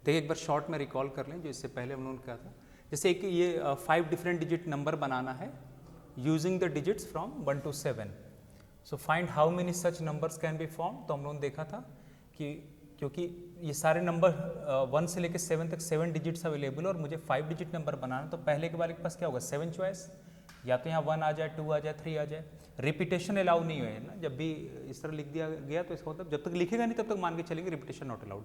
देखिए एक बार शॉर्ट में रिकॉल कर लें जो इससे पहले हम लोगों ने कहा था। जैसे एक ये 5 डिफरेंट डिजिट नंबर बनाना है using the digits from 1 to 7। So find how many such numbers can be form. तो हम लोगों ने देखा था कि क्योंकि ये सारे नंबर 1 से लेकर 7 तक 7 डिजिट्स अवेलेबल और मुझे 5 डिजिट नंबर बनाना, तो पहले के वाले के पास क्या होगा 7 चॉइस, या तो यहाँ 1 आ जाए, 2 आ जाए, 3 आ जाए। रिपीटेशन अलाउ नहीं है ना, जब भी इस तरह लिख दिया गया तो इसका मतलब जब तक लिखेगा नहीं तब तक मान के चलेंगे रिपीटेशन नॉट अलाउड।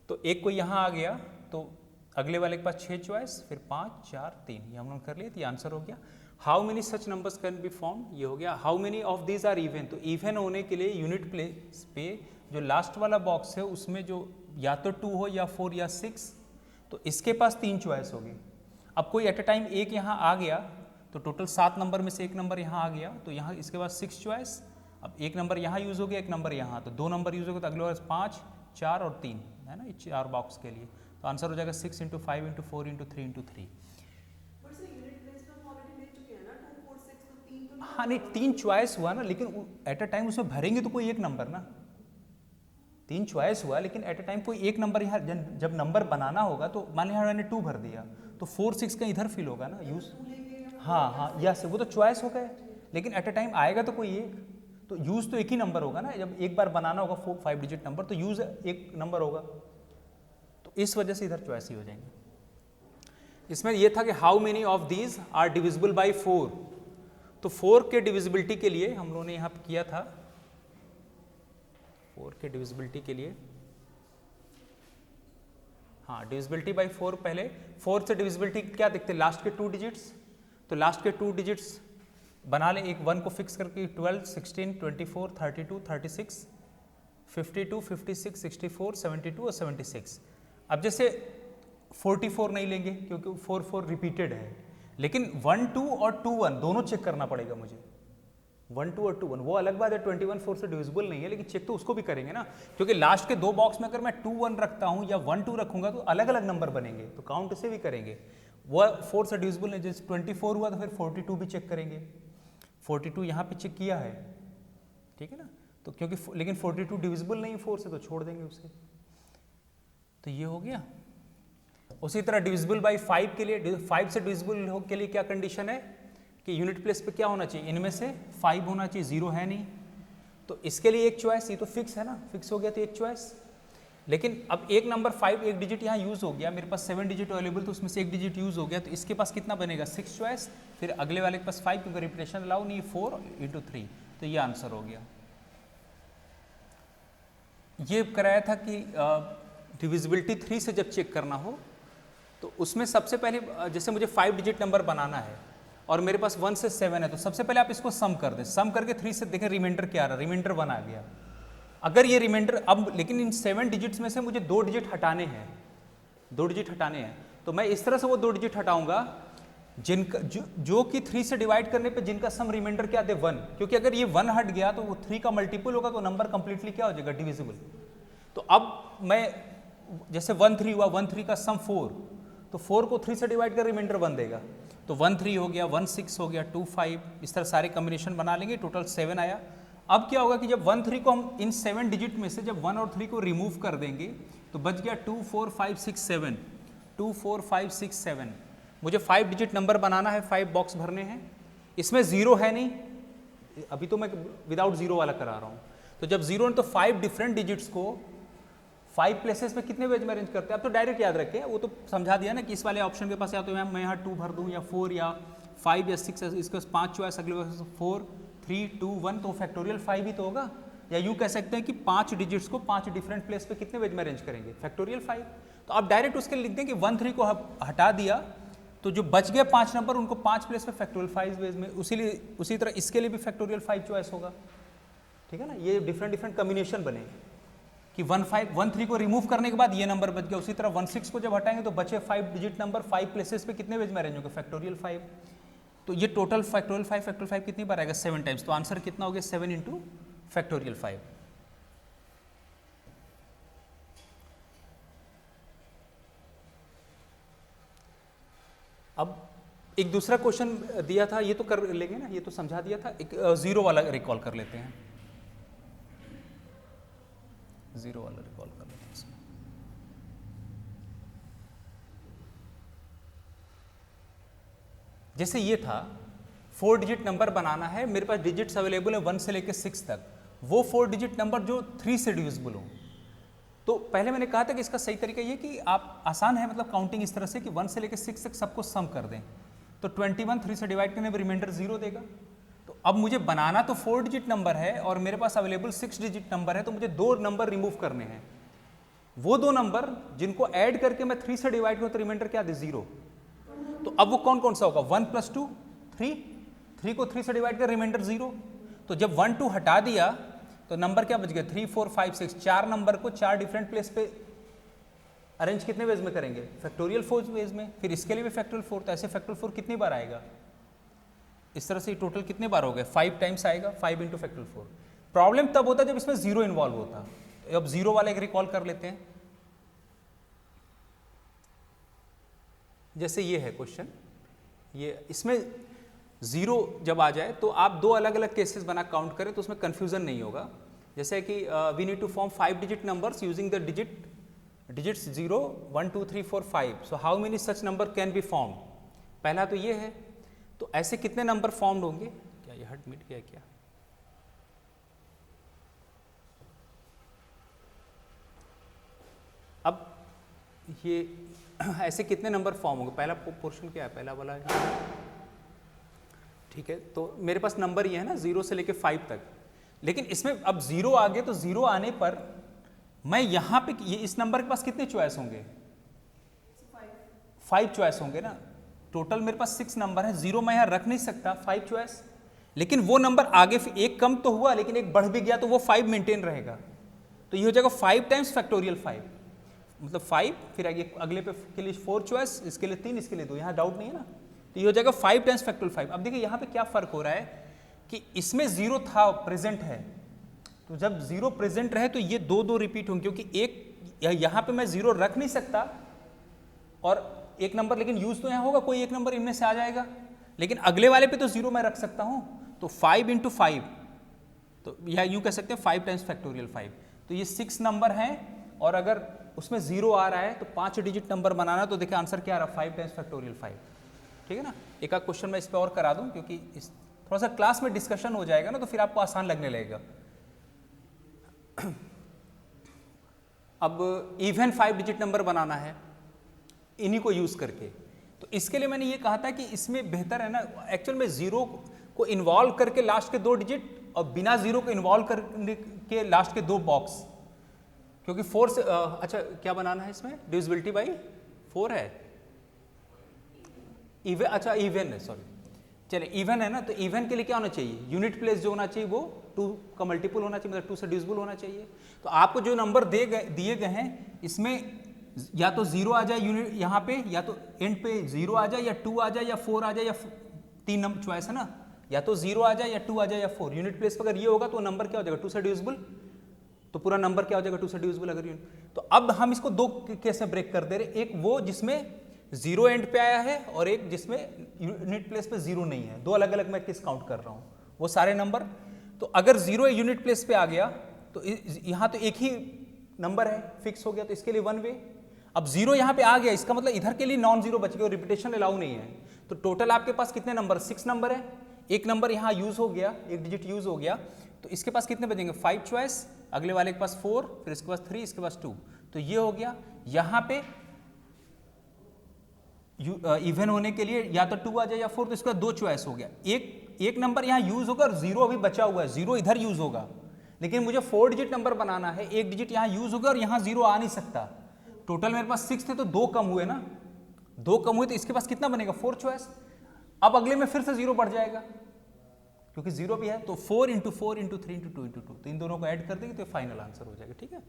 तो एक कोई यहाँ आ गया तो अगले वाले के पास 6 चॉइस, फिर 5, 4, 3, ये हम लोग कर लिए, तो ये आंसर हो गया। How many such numbers can be form, ये हो गया। How many of these are even, तो इवन होने के लिए यूनिट प्लेस पे जो लास्ट वाला बॉक्स है उसमें जो या तो 2 हो या 4 या 6, तो इसके पास 3 चॉइस होगी। अब कोई एट अ टाइम एक यहाँ आ गया तो टोटल 7 नंबर में से एक नंबर यहाँ आ गया, तो यहाँ इसके पास 6 चॉइस। अब एक नंबर यहाँ यूज़ हो गया, एक नंबर यहाँ, तो 2 नंबर यूज़ हो गया, तो अगले बार 5, 4 और 3 है ना, ये 4 बॉक्स के लिए। तो आंसर हो जाएगा 6 × 5 × 4 × 3 × 3। हाँ नहीं, 3 चॉइस हुआ ना, लेकिन एट अ टाइम उसमें भरेंगे तो कोई एक नंबर ना, 3 चॉइस हुआ लेकिन एट अ टाइम कोई एक नंबर यहाँ जब नंबर बनाना होगा तो मान लिया मैंने 2 भर दिया तो 4, 6 का इधर फिल होगा ना यूज। हाँ यस, वो तो चॉइस हो गए, लेकिन एट अ टाइम आएगा तो कोई एक, तो यूज तो एक ही नंबर होगा ना, जब एक बार बनाना होगा 4-5 डिजिट नंबर तो यूज एक नंबर होगा, तो इस वजह से इधर चॉइस ही हो जाएंगे। इसमें यह था कि how many of these are divisible by 4, तो 4 के डिविजिबिलिटी के लिए हम लोगों ने यहाँ किया था, 4 के डिविजिबिलिटी के लिए, हाँ डिविजिबिलिटी बाई 4, पहले 4 से डिविजिबिलिटी क्या देखते हैं, लास्ट के 2 डिजिट्स, तो लास्ट के 2 डिजिट्स बना लें, एक 1 को फिक्स करके 12, 16, 24, 32, 36, 52, 56, 64, 72 और 76। अब जैसे 44 नहीं लेंगे क्योंकि 4 रिपीटेड है, लेकिन 1, 2 और 2, 1 दोनों चेक करना पड़ेगा मुझे, 1, 2 और 2, 1 वो अलग बात है, 21, 4 से डिविजिबल नहीं है, लेकिन चेक तो उसको भी करेंगे ना, क्योंकि लास्ट के 2 बॉक्स में अगर मैं 2, 1 रखता हूँ या 1, 2 रखूंगा तो अलग अलग नंबर बनेंगे, तो काउंट से भी करेंगे। वो 4 से डिविजिबल नहीं, जैसे 24 हुआ तो फिर 42 भी चेक करेंगे, 42 यहाँ पे चेक किया है, ठीक है ना, तो क्योंकि लेकिन 42 डिविजिबल नहीं 4 से, तो छोड़ देंगे उसे, तो ये हो गया। उसी तरह डिविजिबल बाई 5 के लिए, 5 से डिविजिबल के लिए क्या कंडीशन है कि यूनिट प्लेस पे क्या होना चाहिए, इनमें से 5 होना चाहिए, 0 है नहीं, तो इसके लिए एक चॉइस, ये तो फिक्स है ना, फिक्स हो गया तो एक चॉइस। लेकिन अब एक नंबर 5 एक डिजिट यहाँ यूज हो गया, मेरे पास 7 डिजिट अवेलेबल, तो उसमें से एक डिजिट यूज हो गया, तो इसके पास कितना बनेगा 6 चॉइस, फिर अगले वाले के पास 5 क्योंकि रिपीटेशन अलाउ नहीं, 4 × 3, तो ये आंसर हो गया। ये कराया था कि डिविजिबिलिटी 3 से जब चेक करना हो तो उसमें सबसे पहले जैसे मुझे 5 डिजिट नंबर बनाना है और मेरे पास 1 से 7 है, तो सबसे पहले आप इसको सम कर दें, सम करके 3 से देखें रिमाइंडर क्या आ रहा है, रिमाइंडर 1 आ गया। अगर ये रिमाइंडर अब, लेकिन इन 7 डिजिट्स में से मुझे 2 डिजिट हटाने हैं, 2 डिजिट हटाने हैं, तो मैं इस तरह से वो 2 डिजिट हटाऊंगा जिनका जो कि 3 से डिवाइड करने पे जिनका सम रिमाइंडर क्या दे 1, क्योंकि अगर ये 1 हट गया तो वो 3 का मल्टीपल होगा, तो नंबर कंप्लीटली क्या हो जाएगा डिविजिबल। तो अब मैं जैसे 1, 3 हुआ, 1, 3 का सम 4, तो 4 को 3 से डिवाइड कर रिमाइंडर 1 देगा, तो 1, 3 हो गया, 1, 6 हो गया, 2, 5, इस तरह सारे कॉम्बिनेशन बना लेंगे, टोटल 7 आया। अब क्या होगा कि जब 1, 3 को हम इन 7 डिजिट में से जब 1 और 3 को रिमूव कर देंगे तो बच गया 2, 4, 5, 6, 7, 2, 4, 5, 6, 7। मुझे 5 डिजिट नंबर बनाना है, 5 बॉक्स भरने हैं, इसमें 0 है नहीं, अभी तो मैं विदाउट 0 वाला करा रहा हूँ, तो जब 0 है तो 5 डिफरेंट डिजिट्स को 5 प्लेसेस में कितने वेज में अरेंज करते हैं, आप तो डायरेक्ट याद रखें, वो तो समझा दिया ना कि इस वाले ऑप्शन के पास या तो मैं यहाँ 2 भर दूँ या 4 या 5 या 6, इसके पास 5 चॉइस, अगले पास 4, 3, 2, 1, तो फैक्टोरियल 5 ही तो होगा, या यूँ कह सकते हैं कि 5 डिजिट्स को 5 डिफरेंट प्लेस पे कितने वेज में अरेंज करेंगे, फैक्टोरियल 5। तो आप डायरेक्ट उसके लिख दें कि 1, 3 को हटा दिया, तो जो बच गए 5 नंबर उनको 5 प्लेस पे फैक्टोरियल 5 वेज में, उसी तरह इसके लिए भी फैक्टोरियल 5 चॉइस होगा, ठीक है ना, ये डिफरेंट कम्बिनेशन बने कि 1, 3 को रिमूव करने के बाद ये नंबर बच गया, उसी तरह 1, 6 को जब हटाएंगे तो बचे 5 डिजिट नंबर 5 प्लेसेस पे कितने वेज में अरेंज होंगे, फैक्टोरियल 5। तो ये टोटल फैक्टोरियल 5 कितनी बार आएगा, 7 टाइम्स, तो आंसर कितना हो गया 7 × फैक्टोरियल 5। अब एक दूसरा क्वेश्चन दिया था, ये तो कर लेंगे ना, ये तो समझा दिया था, एक 0 वाला रिकॉल कर लेते हैं, 0 वाला रिकॉल कर लेते हैं इसमें। जैसे ये था 4 डिजिट नंबर बनाना है, मेरे पास डिजिट्स अवेलेबल है 1 से लेकर 6 तक, वो 4 डिजिट नंबर जो 3 से डिविजिबल हो। तो पहले मैंने कहा था कि इसका सही तरीका ये कि आप आसान है मतलब काउंटिंग इस तरह से कि 1 से लेकर 6 तक सबको सम कर दें, तो 21 3 से डिवाइड करने पर रिमाइंडर 0 देगा। तो अब मुझे बनाना तो 4 डिजिट नंबर है और मेरे पास अवेलेबल 6 डिजिट नंबर है, तो मुझे 2 नंबर रिमूव करने हैं। वो 2 नंबर जिनको ऐड करके मैं 3 से डिवाइड करूँ तो रिमाइंडर क्या दे 0। तो अब वो कौन कौन सा होगा 1 + 2 3, 3 को 3 से डिवाइड कर रिमाइंडर 0। तो जब 1 2 हटा दिया तो नंबर क्या बच गया 3 4 5 6, 4 नंबर को 4 डिफरेंट प्लेस पे अरेंज कितने वेज में करेंगे, फैक्टोरियल 4 वेज में, फिर इसके लिए भी फैक्टोरियल 4, तो ऐसे फैक्टोरियल 4 कितनी बार आएगा, इस तरह से टोटल कितने बार हो गए 5 टाइम्स आएगा, 5 × फैक्टोरियल 4। प्रॉब्लम तब होता है जब इसमें 0 इन्वॉल्व होता। तो अब 0 वाले एक रिकॉल कर लेते हैं। जैसे ये है क्वेश्चन, ये इसमें 0 जब आ जाए तो आप 2 अलग अलग केसेस बना काउंट करें तो उसमें कंफ्यूजन नहीं होगा। जैसे कि we need to form 5 digit numbers using the digits 0 1 2 3 4 5, so how many such number can be form. पहला तो ये है, तो ऐसे कितने नंबर फॉर्म्ड होंगे, क्या ये हट मिट गया क्या, अब ये ऐसे कितने नंबर फॉर्म होंगे, पहला पोर्शन क्या है, पहला वाला है, ठीक है। तो मेरे पास नंबर ये है ना 0 से लेके 5 तक, लेकिन इसमें अब 0 आ गए तो 0 आने पर मैं यहाँ पे ये इस नंबर के पास कितने चॉइस होंगे, 5 चॉइस होंगे ना। टोटल मेरे पास 6 नंबर है, 0 मैं यहाँ रख नहीं सकता, 5 चॉइस, लेकिन वो नंबर आगे एक कम तो हुआ लेकिन एक बढ़ भी गया तो वो 5 मेंटेन रहेगा। तो ये हो जाएगा 5 टाइम्स फैक्टोरियल 5, मतलब 5, फिर आगे अगले पे के लिए 4 चॉइस, इसके लिए 3, इसके लिए 2, यहाँ डाउट नहीं है ना। तो ये हो जाएगा 5 टाइम्स फैक्टोरियल 5। अब देखिए यहाँ पे क्या फर्क हो रहा है कि इसमें 0 था प्रेजेंट है, तो जब 0 प्रेजेंट रहे तो ये 2 2 रिपीट होंगे, क्योंकि एक यहाँ पे मैं 0 रख नहीं सकता और एक नंबर लेकिन यूज तो यहाँ होगा, कोई एक नंबर इनमें से आ जाएगा, लेकिन अगले वाले पे तो 0 मैं रख सकता हूँ। तो 5 × 5, तो यह यूँ कह सकते हैं 5 टाइम्स फैक्टोरियल 5। तो ये 6 नंबर हैं और अगर उसमें 0 आ रहा है तो 5 डिजिट नंबर बनाना, तो देखिए आंसर क्या आ रहा है 5 टाइम्स फैक्टोरियल 5, ठीक है ना। एक आध क्वेश्चन मैं इस पर और करा दूं क्योंकि इस थोड़ा सा क्लास में डिस्कशन हो जाएगा ना तो फिर आपको आसान लगने लगेगा। अब इवन 5 डिजिट नंबर बनाना है इन्हीं को यूज करके, तो इसके लिए मैंने ये कहा था कि इसमें बेहतर है ना एक्चुअल में 0 को इन्वॉल्व करके लास्ट के 2 डिजिट और बिना 0 को इन्वॉल्व करके लास्ट के 2 बॉक्स, क्योंकि 4 से अच्छा क्या बनाना है इसमें, डिविजिबिलिटी बाई 4 है, इवन, अच्छा इवन है, सॉरी चलिए इवन है ना। तो इवन के लिए क्या होना चाहिए, यूनिट प्लेस जो होना चाहिए वो 2 का मल्टीपल होना चाहिए, मतलब 2 से डिविजिबल होना चाहिए। तो आपको जो नंबर दिए गए हैं इसमें या तो 0 आ जाए यूनिट यहाँ पे, या तो एंड पे 0 आ जाए, या 2 आ जाए, या 4 आ जाए, या 3 नंबर चॉइस है ना, या तो 0 आ जाए या 2 आ जाए या 4। यूनिट प्लेस पर अगर ये होगा तो नंबर क्या हो जाएगा 2 से डिविजिबल, तो पूरा नंबर क्या हो जाएगा 2 से डिविजिबल अगर यूनिट। तो अब हम इसको 2 केस में ब्रेक कर दे रहे, एक वो जिसमें 0 एंड पे आया है और एक जिसमें यूनिट प्लेस पे 0 नहीं है, 2 अलग अलग मैं केस काउंट कर रहा हूँ वो सारे नंबर। तो अगर 0 यूनिट प्लेस पे आ गया तो यहाँ तो एक ही नंबर है फिक्स हो गया, तो इसके लिए 1 वे। अब 0 यहाँ पे आ गया, इसका मतलब इधर के लिए नॉन 0 बच गया और रिपीटेशन अलाउ नहीं है। तो टोटल आपके पास कितने नंबर, 6 नंबर है, एक नंबर यहाँ यूज हो गया, एक डिजिट यूज हो गया, तो इसके पास कितने बचेंगे 5 चॉइस, अगले वाले के पास 4, फिर इसके पास 3, इसके पास 2। तो ये हो गया, यहाँ पे इवन होने के लिए या तो 2 आ जाए या 4, तो इसका 2 चॉइस हो गया। एक नंबर यहाँ यूज होगा और 0 अभी बचा हुआ है, 0 इधर यूज होगा, लेकिन मुझे 4 डिजिट नंबर बनाना है, एक डिजिट यहाँ यूज होगा और यहाँ 0 आ नहीं सकता। टोटल मेरे पास 6 थे तो 2 कम हुए ना, 2 कम हुए तो इसके पास कितना बनेगा 4 चॉइस। अब अगले में फिर से 0 बढ़ जाएगा क्योंकि 0 भी है, तो 4 × 4 × 3 × 2 × 2, तो इन दोनों को ऐड कर देंगे तो फाइनल आंसर हो जाएगा, ठीक है।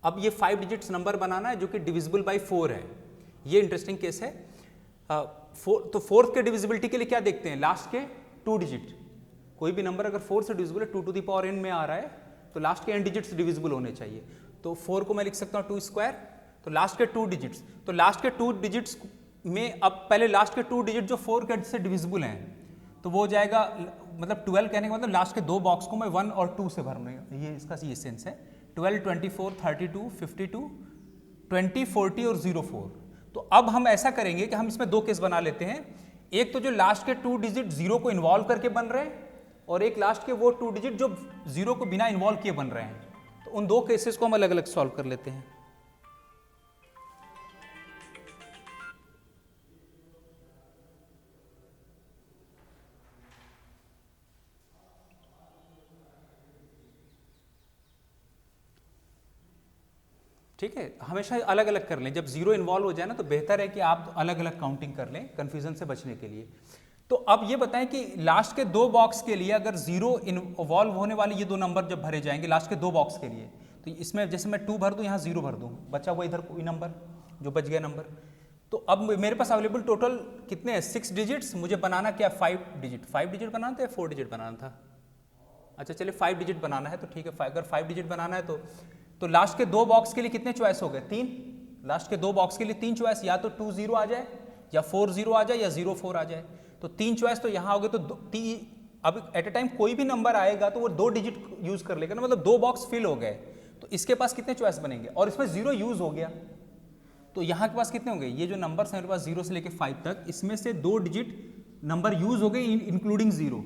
अब ये 5 डिजिट्स नंबर बनाना है जो कि डिविजिबल बाई 4 है, ये इंटरेस्टिंग केस है। तो 4th के डिविजिबिलिटी के लिए क्या देखते हैं, लास्ट के 2 डिजिट, कोई भी नंबर अगर 4 से डिविजिबल है 2 टू द पावर n में आ रहा है तो लास्ट के n डिजिट्स डिविजिबल होने चाहिए। तो 4 को मैं लिख सकता हूँ 2 स्क्वायर, तो लास्ट के 2 डिजिट्स, तो लास्ट के 2 डिजिट्स में अब पहले लास्ट के 2 डिजिट जो 4 के से डिविजिबल हैं तो वो हो जाएगा, मतलब 12 कहने का मतलब लास्ट के 2 बॉक्स को मैं 1 और 2 से भरने, ये इसका ये सेंस है। 12, 24, 32, 52, 20, 40 और 04। तो अब हम ऐसा करेंगे कि हम इसमें दो केस बना लेते हैं। एक तो जो लास्ट के 2 डिजिट 0 को इन्वॉल्व करके बन रहे हैं, और एक लास्ट के वो 2 डिजिट जो 0 को बिना इन्वॉल्व किए बन रहे हैं। तो उन दो केसेस को हम अलग अलग सॉल्व कर लेते हैं। ठीक है, हमेशा अलग अलग कर लें। जब 0 इन्वॉल्व हो जाए ना तो बेहतर है कि आप अलग अलग काउंटिंग कर लें, कन्फ्यूजन से बचने के लिए। तो अब ये बताएं कि लास्ट के दो बॉक्स के लिए अगर 0 इन्वॉल्व होने वाले ये दो नंबर जब भरे जाएंगे लास्ट के दो बॉक्स के लिए, तो इसमें जैसे मैं 2 भर दूं, यहाँ 0 भर दूं, बचा हुआ इधर कोई नंबर जो बच गया नंबर। तो अब मेरे पास अवेलेबल टोटल कितने हैं? 6 डिजिट्स। मुझे बनाना क्या? 5 डिजिट। 5 डिजिट बनाना था या 4 डिजिट बनाना था? अच्छा चलिए 5 डिजिट बनाना है, तो ठीक है। अगर 5 डिजिट बनाना है तो लास्ट के दो बॉक्स के लिए कितने चॉइस हो गए? 3। लास्ट के दो बॉक्स के लिए 3 चॉइस, या तो 2 0 आ जाए, या 4 0 आ जाए, या 0 4 आ जाए। तो 3 चॉइस तो यहाँ हो गए। तो अब एट ए टाइम कोई भी नंबर आएगा तो वो 2 डिजिट यूज कर लेगा ना, मतलब 2 बॉक्स फिल हो गए। तो इसके पास कितने चॉइस बनेंगे? और इसमें 0 यूज हो गया, तो यहाँ के पास कितने होंगे? ये जो नंबर है मेरे पास 0 से लेके 5 तक, इसमें से 2 डिजिट नंबर यूज हो गए इंक्लूडिंग 0।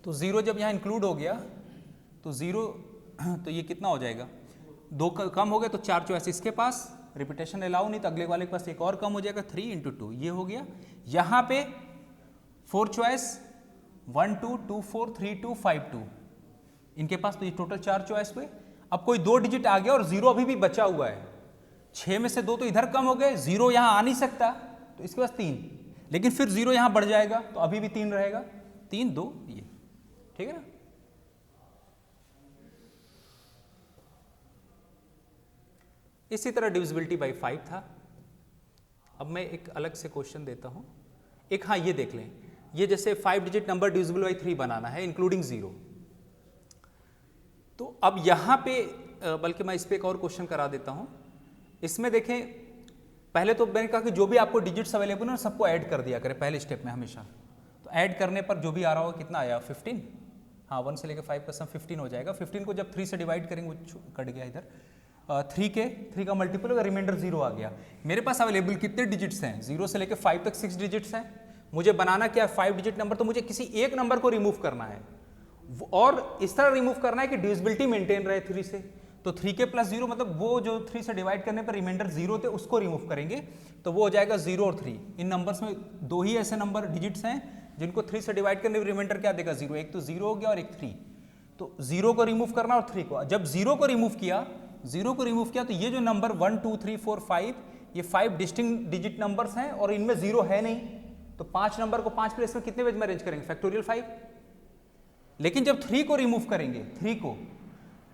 तो 0 जब यहाँ इंक्लूड हो गया तो 0, तो ये कितना हो जाएगा? 2 कम हो गया तो 4 चॉइस इसके पास, रिपीटेशन अलाउ नहीं, तो अगले वाले के पास एक और कम हो जाएगा, 3 × 2 ये हो गया। यहाँ पे 4 चॉइस, 1 2 2 4 3 2 5 2 इनके पास, तो ये टोटल 4 चॉइस हुए। अब कोई 2 डिजिट आ गया और 0 अभी भी बचा हुआ है, 6 में से 2 तो इधर कम हो गए, 0 यहाँ आ नहीं सकता, तो इसके पास 3, लेकिन फिर 0 यहाँ बढ़ जाएगा तो अभी भी 3 रहेगा, 3 2 ये, ठीक है ना। इसी तरह डिविजिबिलिटी बाई 5 था। अब मैं एक अलग से क्वेश्चन देता हूं एक। हाँ ये देख लें, ये जैसे 5 डिजिट नंबर डिविजिबल बाई 3 बनाना है इंक्लूडिंग 0। तो अब यहां पे बल्कि मैं इस पे एक और क्वेश्चन करा देता हूं। इसमें देखें, पहले तो मैंने कहा कि जो भी आपको डिजिट्स अवेलेबल है सबको ऐड कर दिया करें पहले स्टेप में हमेशा। तो ऐड करने पर जो भी आ रहा होगा कितना आया? 15। हाँ 1 से लेकर 5 का सम 15 हो जाएगा। 15 को जब 3 से डिवाइड करेंगे वो कट गया इधर, 3 का मल्टीपल होगा, रिमाइंडर 0 आ गया। मेरे पास अवेलेबल कितने डिजिट्स हैं? 0 से लेकर 5 तक 6 डिजिट्स हैं। मुझे बनाना क्या है? 5 डिजिट नंबर। तो मुझे किसी एक नंबर को रिमूव करना है, और इस तरह रिमूव करना है कि डिविजिबिलिटी मेंटेन रहे 3 से। तो 3 के प्लस 0 मतलब वो जो 3 से डिवाइड करने पर रिमाइंडर 0 थे उसको रिमूव करेंगे, तो वो हो जाएगा 0 और 3। इन नंबर्स में 2 ही ऐसे नंबर डिजिट्स हैं जिनको 3 से डिवाइड करने पर रिमाइंडर क्या देगा? 0। एक तो 0 हो गया और एक 3। तो 0 को रिमूव करना और 3 को। जब 0 को रिमूव किया तो ये जो नंबर 1 2 3 4 5, ये 5 डिस्टिंक्ट डिजिट नंबर्स हैं और इनमें 0 है नहीं। तो 5 नंबर को 5 प्लेस में कितने पेज में अरेंज करेंगे? फैक्टोरियल 5। लेकिन जब 3 को रिमूव करेंगे, 3 को,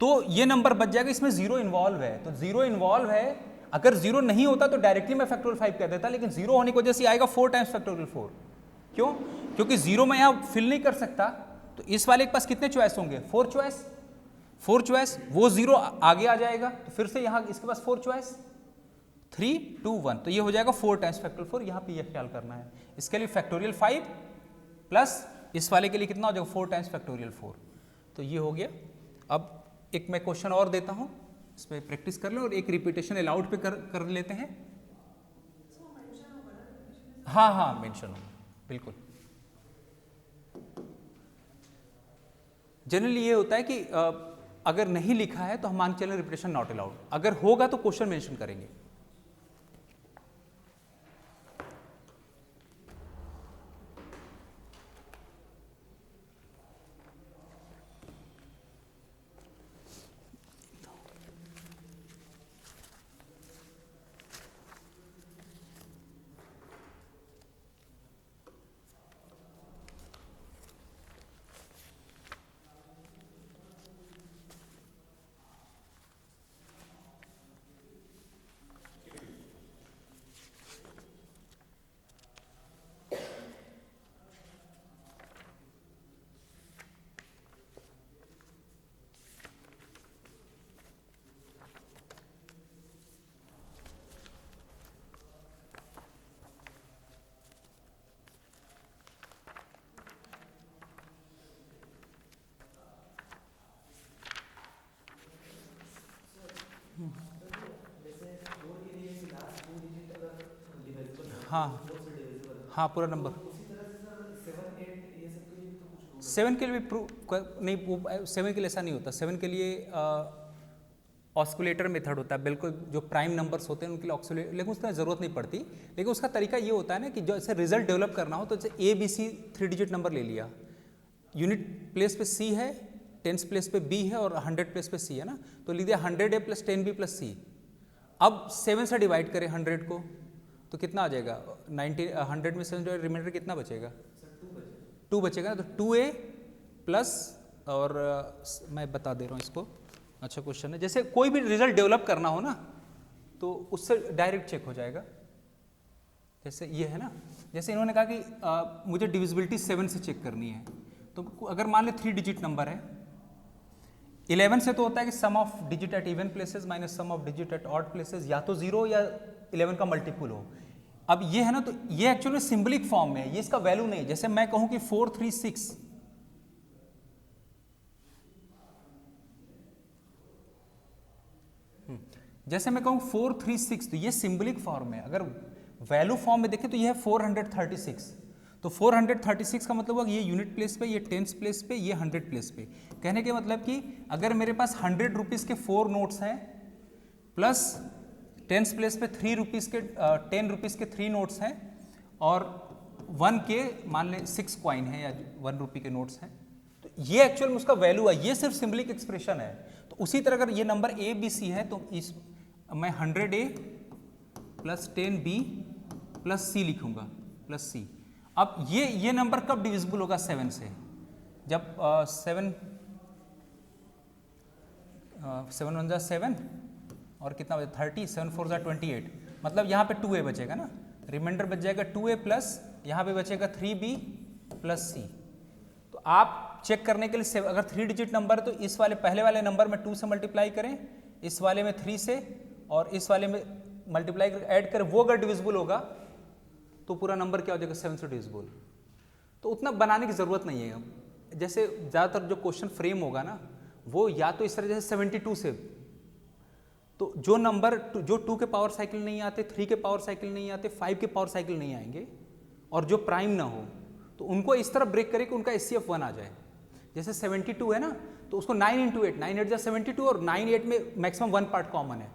तो ये नंबर बच जाएगा, इसमें 0 इन्वॉल्व है। तो 0 इन्वॉल्व है, अगर 0 नहीं होता तो डायरेक्टली मैं फैक्टोरियल 5 कह देता, लेकिन 0 होने की वजह से आएगा 4 टाइम्स फैक्टोरियल 4। क्यों? क्योंकि 0 मैं यहाँ फिल नहीं कर सकता। तो इस वाले के पास कितने चॉइस होंगे? 4 चॉइस। 4 चॉइस, वो 0 आगे आ जाएगा, तो फिर से यहाँ इसके पास 4 चॉइस, 3 2 1, तो ये हो जाएगा 4 टाइम्स फैक्टोरियल 4। यहाँ पे ये ख्याल करना है। इसके लिए फैक्टोरियल 5 प्लस इस वाले के लिए कितना हो जाएगा? 4 टाइम्स फैक्टोरियल 4। तो ये हो गया। अब एक मैं क्वेश्चन और देता हूँ, इस पर प्रैक्टिस कर लो, और एक रिपीटेशन अलाउड पे कर लेते हैं। हाँ हाँ मेंशन होगा बिल्कुल। जनरली ये होता है कि अगर नहीं लिखा है तो हम मान के चलें रिपीटेशन नॉट अलाउड, अगर होगा तो क्वेश्चन मेंशन करेंगे। हाँ हाँ पूरा नंबर 7 के लिए भी प्रूव नहीं, वो 7 के लिए ऐसा नहीं होता। 7 के लिए ऑस्कुलेटर मेथड होता है, बिल्कुल जो प्राइम नंबर्स होते हैं उनके लिए ऑस्कुलेटर, लेकिन उसका ज़रूरत नहीं पड़ती। लेकिन उसका तरीका ये होता है ना कि जैसे रिजल्ट डेवलप करना हो तो जैसे ABC 3 डिजिट नंबर ले लिया, यूनिट प्लेस पे C है, टेंस प्लेस पे B है और 100 प्लेस पे C है ना, तो लिख दिया 100A + 10B + C। अब 7 से डिवाइड करें 100 को तो कितना आ जाएगा, 100 में 7 जो रिमाइंडर कितना बचेगा, 2 बचेगा। तो 2A प्लस, और मैं बता दे रहा हूँ इसको, अच्छा क्वेश्चन है। जैसे कोई भी रिजल्ट डेवलप करना हो ना तो उससे डायरेक्ट चेक हो जाएगा। जैसे ये है ना, जैसे इन्होंने कहा कि मुझे डिविजिबिलिटी 7 से चेक करनी है, तो अगर मान ले 3 डिजिट नंबर है, 11 से तो होता है कि sum of digit at even places minus sum of digit at odd places, या तो 0 या 11 का मल्टीपल हो। अब ये है ना, तो ये एक्चुअली सिंबलिक फॉर्म में है, ये इसका वैल्यू नहीं है। जैसे मैं कहूं कि 436, जैसे मैं कहूं 436, तो ये सिंबलिक फॉर्म है। अगर वैल्यू फॉर्म में देखें तो ये है 436, तो 436 का मतलब हुआ ये यूनिट प्लेस पे, ये टेंस प्लेस पे, ये 100 प्लेस पे। कहने के मतलब कि अगर मेरे पास 100 रुपीज़ के 4 नोट्स हैं प्लस टेंस प्लेस पे 3 रुपीज़ के 10 रुपीज़ के 3 नोट्स हैं, और 1 के मान लें 6 कॉइन है या 1 रुपये के नोट्स हैं, तो ये एक्चुअल में उसका वैल्यू है। ये सिर्फ सिंबलिक एक्सप्रेशन है। तो उसी तरह अगर ये नंबर ABC है तो इस मैं 100A + 10B + C लिखूंगा +C। अब ये नंबर कब डिविजिबल होगा 7 से, जब 7 1 जा 7 और कितना बचा 30, 7 4 जा 28, मतलब यहाँ पे 2A बचेगा ना, रिमाइंडर बच जाएगा 2A प्लस यहाँ पे बचेगा 3B + C। तो आप चेक करने के लिए अगर 3 डिजिट नंबर है तो इस वाले पहले वाले नंबर में 2 से मल्टीप्लाई करें, इस वाले में 3 से, और इस वाले में मल्टीप्लाई करके ऐड करें, वो अगर डिविजिबल होगा तो पूरा नंबर क्या हो जाएगा 7 से डिविजिबल। तो उतना बनाने की ज़रूरत नहीं है। जैसे ज़्यादातर जो क्वेश्चन फ्रेम होगा ना वो या तो इस तरह जैसे 72 से, तो जो नंबर जो 2 के पावर साइकिल नहीं आते, 3 के पावर साइकिल नहीं आते, 5 के पावर साइकिल नहीं आएंगे, और जो प्राइम ना हो तो उनको इस तरह ब्रेक करें कि उनका HCF 1 आ जाए। जैसे 72 है ना, तो उसको 9 × 8, 9 8 जा 72, और 9 8 में मैक्सिमम 1 पार्ट कॉमन है।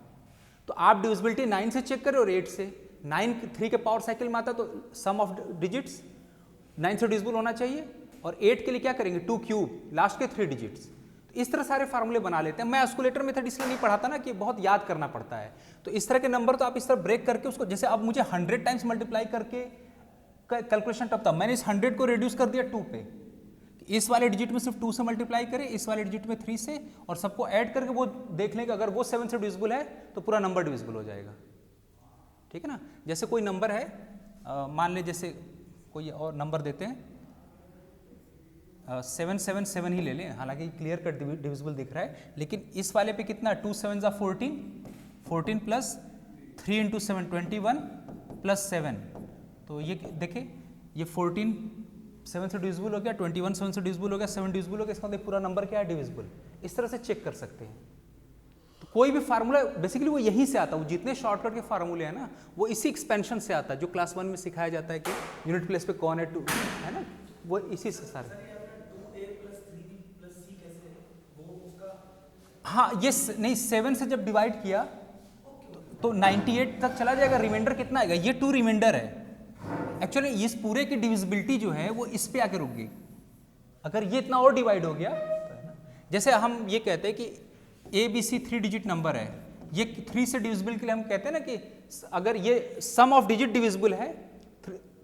तो आप डिविजिबिलिटी 9 से चेक करें और 8 से। 9 3 के पावर साइकिल में आता तो सम ऑफ डिजिट्स 9 से डिविजिबल होना चाहिए, और 8 के लिए क्या करेंगे 2 क्यूब, लास्ट के 3 डिजिट्स। तो इस तरह सारे फार्मूले बना लेते हैं। मैं ऑस्कुलेटर मेथड इसलिए नहीं पढ़ाता ना कि बहुत याद करना पड़ता है। तो इस तरह के नंबर तो आप इस तरह ब्रेक करके उसको, जैसे अब मुझे 100 टाइम्स मल्टीप्लाई करके कैलकुलेशन टफ था, मैंने इस 100 को रिड्यूस कर दिया 2 पे, इस वाले डिजिट में सिर्फ 2 से मल्टीप्लाई करें, इस वाले डिजिट में 3 से, और सबको ऐड करके वो देख लें कि अगर वो 7 से डिविजिबल है तो पूरा नंबर डिविजिबल हो जाएगा। ठीक है ना। जैसे कोई नंबर है, मान ले जैसे कोई और नंबर देते हैं 777 ही ले लें, हालांकि क्लियर कट डिविजिबल दिख रहा है, लेकिन इस वाले पे कितना 2 7 जा 14, 14 प्लस 3 × 7 21 प्लस 7, तो ये देखिए ये 14 7 से डिविजिबल हो गया, 21 7 से डिविजिबल हो गया, 7 डिविजिबल हो गया, इसका मतलब पूरा नंबर क्या है डिविजिबल। इस तरह से चेक कर सकते हैं। तो कोई भी फार्मूला बेसिकली वो यहीं से आता है, वो जितने शॉर्टकट के फार्मूले हैं ना वो इसी एक्सपेंशन से आता है, जो क्लास 1 में सिखाया जाता है कि यूनिट प्लेस पे कौन है 2 है ना, वो इसी से सारे। हाँ ये नहीं 7 से जब डिवाइड किया तो 98 तक चला जाएगा, रिमाइंडर कितना आएगा, ये 2 रिमाइंडर है। एक्चुअली इस पूरे की डिविजिबिलिटी जो है वो इस पे आके रुक गई। अगर ये इतना और डिवाइड हो गया, जैसे हम ये कहते हैं कि ABC 3 डिजिट नंबर है, ये 3 से डिविजिबल के लिए हम कहते हैं ना कि अगर ये सम ऑफ डिजिट डिविजिबल है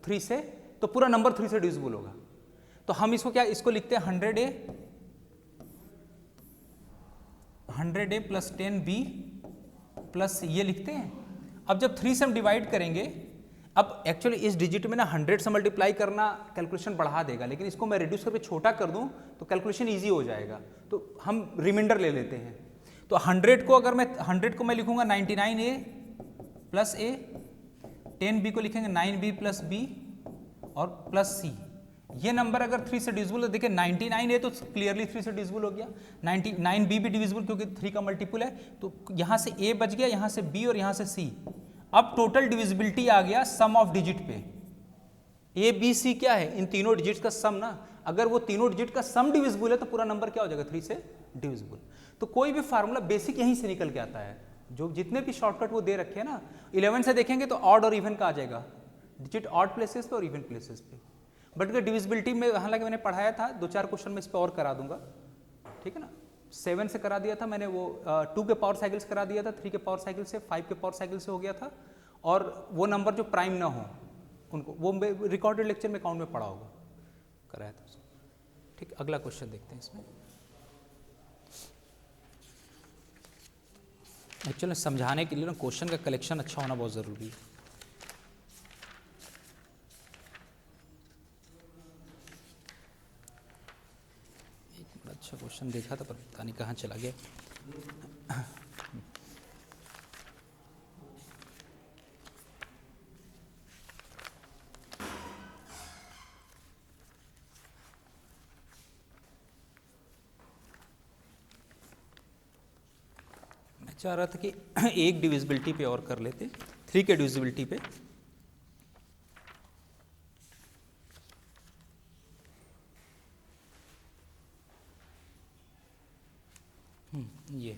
3 से तो पूरा नंबर 3 से डिविजिबल होगा। तो हम इसको क्या, इसको लिखते हैं 100A + 10B + ये लिखते हैं। अब जब 3 से हम डिवाइड करेंगे, अब एक्चुअली इस डिजिट में ना 100 से मल्टीप्लाई करना कैलकुलेशन बढ़ा देगा, लेकिन इसको मैं रिड्यूस करके छोटा कर दूं तो कैलकुलेशन इजी हो जाएगा। तो हम रिमाइंडर ले लेते हैं। तो 100 को अगर मैं 100 को मैं लिखूंगा 99A + A, 10B को लिखेंगे 9B + B और +C। ये नंबर अगर 3 से डिविजिबल है, देखिए 99 है तो क्लियरली 3 से डिविजिबल हो गया, 99B भी डिविजिबल क्योंकि 3 का मल्टीपल है, तो यहाँ से A बच गया, यहाँ से B और यहाँ से C। अब टोटल डिविजिबिलिटी आ गया सम ऑफ डिजिट पे। ए बी सी क्या है, इन तीनों डिजिट्स का सम ना, अगर वो तीनों डिजिट का सम डिविजिबल है तो पूरा नंबर क्या हो जाएगा, 3 से डिविजिबल। तो कोई भी फार्मूला बेसिक यहीं से निकल के आता है, जो जितने भी शॉर्टकट वो दे रखे हैं ना। 11 से देखेंगे तो ऑड और इवन का आ जाएगा, डिजिट ऑड प्लेसेस पे और इवन प्लेसेस पे। बट अगर डिविजिबिलिटी में हालांकि मैंने पढ़ाया था, 2-4 क्वेश्चन में इस पर और करा दूंगा, ठीक है ना। 7 से करा दिया था मैंने, वो 2 के पावर साइकिल से करा दिया था, 3 के पावर साइकिल से, 5 के पावर साइकिल से हो गया था। और वो नंबर जो प्राइम ना हो उनको, वो रिकॉर्डेड लेक्चर में अकाउंट में पढ़ा होगा, कराया था उसको। ठीक, अगला क्वेश्चन देखते हैं इसमें। एक्चुअली समझाने के लिए ना क्वेश्चन का कलेक्शन अच्छा होना बहुत ज़रूरी है। एक अच्छा क्वेश्चन देखा था पर पता नहीं कहाँ चला गया। चाह रहा था कि एक डिविजिबिलिटी पे और कर लेते, 3 के डिविजिबिलिटी पे। ये